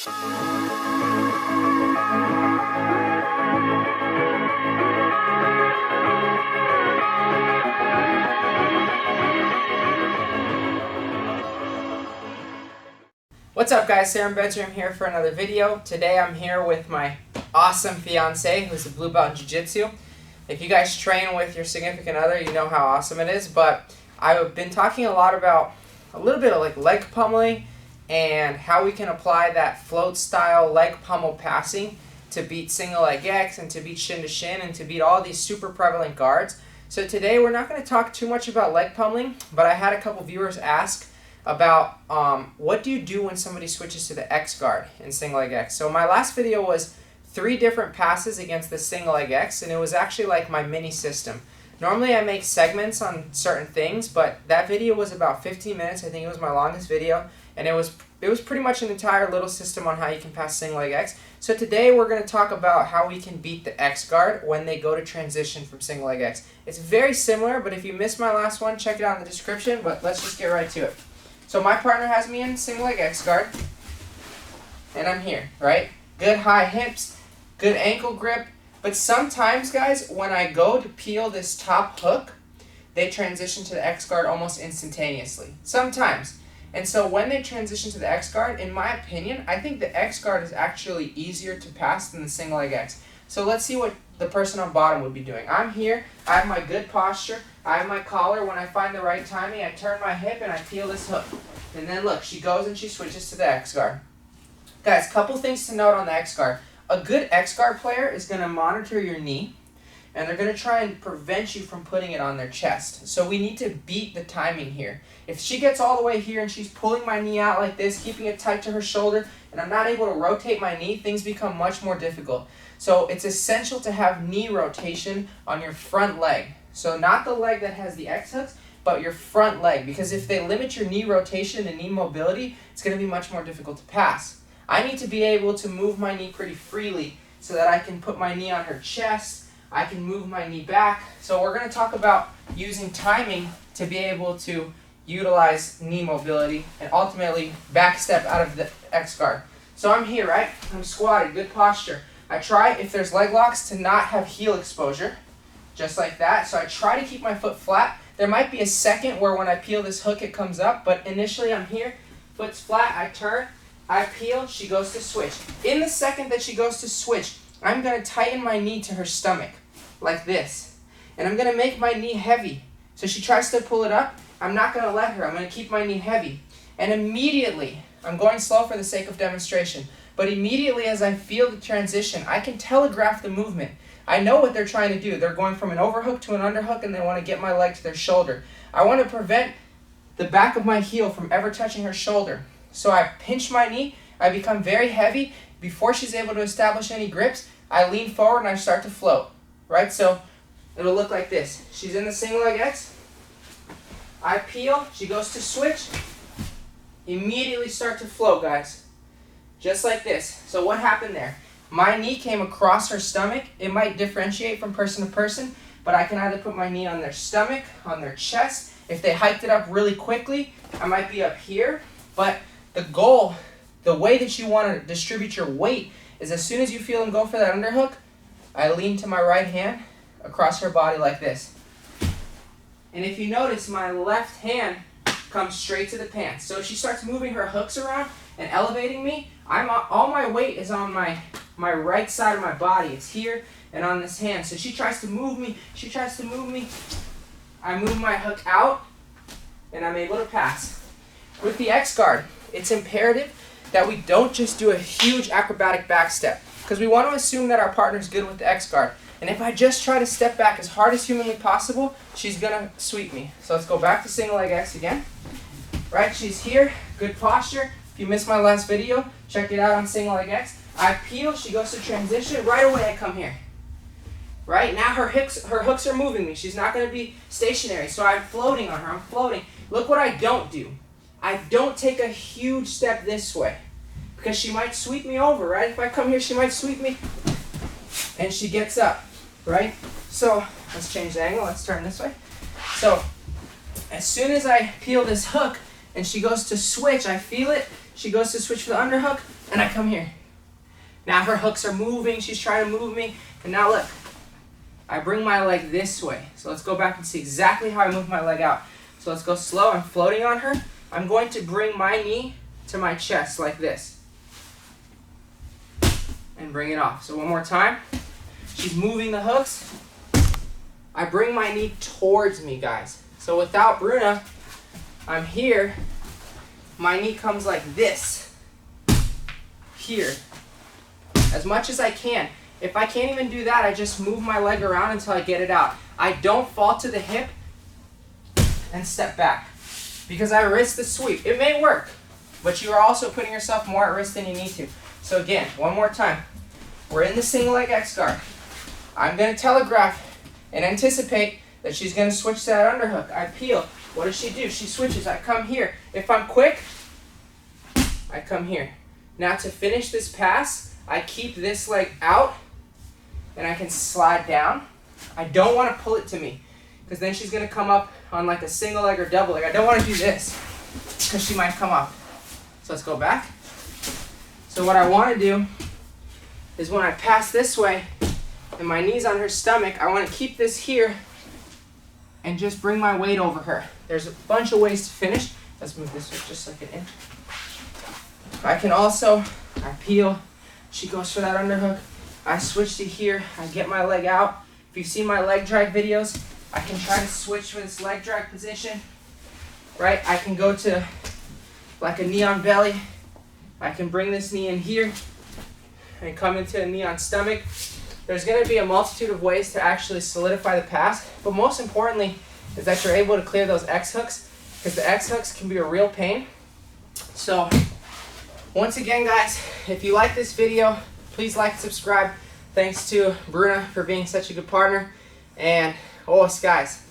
What's up guys, Sarah Bedroom here for another video. Today I'm here with my awesome fiance who's a blue belt in Jiu-Jitsu. If you guys train with your significant other, you know how awesome it is, but I've been talking a lot about a little bit of like leg pummeling and how we can apply that float style leg pummel passing to beat single leg X and to beat shin to shin and to beat all these super prevalent guards. So today we're not going to talk too much about leg pummeling, but I had a couple viewers ask about what do you do when somebody switches to the X guard in single leg X. So my last video was 3 different passes against the single leg X, and it was actually like my mini system. Normally I make segments on certain things, but that video was about 15 minutes. I think it was my longest video, and it was pretty much an entire little system on how you can pass single leg X. So today we're going to talk about how we can beat the X guard when they go to transition from single leg X. It's very similar, but if you missed my last one, check it out in the description, but let's just get right to it. So my partner has me in single leg X guard, and I'm here, right? Good high hips, good ankle grip, but sometimes, guys, when I go to peel this top hook, they transition to the X guard almost instantaneously. Sometimes. And so when they transition to the X guard, in my opinion, I think the X guard is actually easier to pass than the single leg X. So let's see what the person on bottom would be doing. I'm here, I have my good posture, I have my collar. When I find the right timing, I turn my hip and I peel this hook. And then look, she goes and she switches to the X guard. Guys, couple things to note on the X guard. A good X guard player is going to monitor your knee, and they're going to try and prevent you from putting it on their chest. So we need to beat the timing here. If she gets all the way here and she's pulling my knee out like this, keeping it tight to her shoulder, and I'm not able to rotate my knee, things become much more difficult. So it's essential to have knee rotation on your front leg. So not the leg that has the X hooks, but your front leg. Because if they limit your knee rotation and knee mobility, it's going to be much more difficult to pass. I need to be able to move my knee pretty freely so that I can put my knee on her chest. I can move my knee back. So we're going to talk about using timing to be able to utilize knee mobility and ultimately backstep out of the X guard. So I'm here, right? I'm squatted, good posture. I try, if there's leg locks, to not have heel exposure, just like that. So I try to keep my foot flat. There might be a second where when I peel this hook it comes up, but initially I'm here, foot's flat, I turn, I peel, she goes to switch. In the second that she goes to switch, I'm going to tighten my knee to her stomach, like this. And I'm going to make my knee heavy. So she tries to pull it up, I'm not going to let her, I'm going to keep my knee heavy. And immediately, I'm going slow for the sake of demonstration, but immediately as I feel the transition, I can telegraph the movement. I know what they're trying to do. They're going from an overhook to an underhook, and they want to get my leg to their shoulder. I want to prevent the back of my heel from ever touching her shoulder. So I pinch my knee, I become very heavy. Before she's able to establish any grips, I lean forward and I start to float, right? So it'll look like this. She's in the single leg X. I peel, she goes to switch. Immediately start to float, guys. Just like this. So what happened there? My knee came across her stomach. It might differentiate from person to person, but I can either put my knee on their stomach, on their chest. If they hiked it up really quickly, I might be up here. But the goal, the way that you want to distribute your weight is as soon as you feel them go for that underhook, I lean to my right hand across her body like this. And if you notice, my left hand comes straight to the pants. So if she starts moving her hooks around and elevating me, all my weight is on my right side of my body. It's here and on this hand. So she tries to move me. I move my hook out, and I'm able to pass. With the X guard, it's imperative that we don't just do a huge acrobatic back step, because we want to assume that our partner's good with the X guard. And if I just try to step back as hard as humanly possible, she's going to sweep me. So let's go back to single leg X again. Right, she's here, good posture. If you missed my last video, check it out on single leg X. I peel, she goes to transition, right away I come here. Right, now her hooks are moving me. She's not going to be stationary, so I'm floating on her, I'm floating. Look what I don't do. I don't take a huge step this way, because she might sweep me over, right? If I come here, she might sweep me, and she gets up, right? So let's change the angle, let's turn this way. So as soon as I peel this hook and she goes to switch, I feel it, She goes to switch for the underhook, and I come here. Now her hooks are moving. She's trying to move me. And now look, I bring my leg this way. So let's go back and see exactly how I move my leg out. So let's go slow. I'm floating on her. I'm going to bring my knee to my chest like this. And bring it off. So one more time. She's moving the hooks. I bring my knee towards me, guys. So without Bruna, I'm here. My knee comes like this. Here. As much as I can. If I can't even do that, I just move my leg around until I get it out. I don't fall to the hip and step back. Because I risk the sweep. It may work, but you are also putting yourself more at risk than you need to. So again, one more time. We're in the single leg X guard. I'm going to telegraph and anticipate that she's going to switch to that underhook. I peel. What does she do? She switches. I come here. If I'm quick, I come here. Now to finish this pass, I keep this leg out and I can slide down. I don't want to pull it to me because then she's going to come up on like a single leg or double leg. I don't want to do this because she might come up. So let's go back. So what I want to do is when I pass this way and my knee's on her stomach, I want to keep this here and just bring my weight over her. There's a bunch of ways to finish. Let's move this just like an inch. I can also, I peel, she goes for that underhook, I switch to here, I get my leg out. If you've seen my leg drag videos, I can try to switch for this leg drag position, right? I can go to like a knee on belly. I can bring this knee in here and come into a knee on stomach. There's going to be a multitude of ways to actually solidify the pass, but most importantly is that you're able to clear those X hooks, because the X hooks can be a real pain. So once again, guys, if you like this video, please like and subscribe. Thanks to Bruna for being such a good partner, and guys,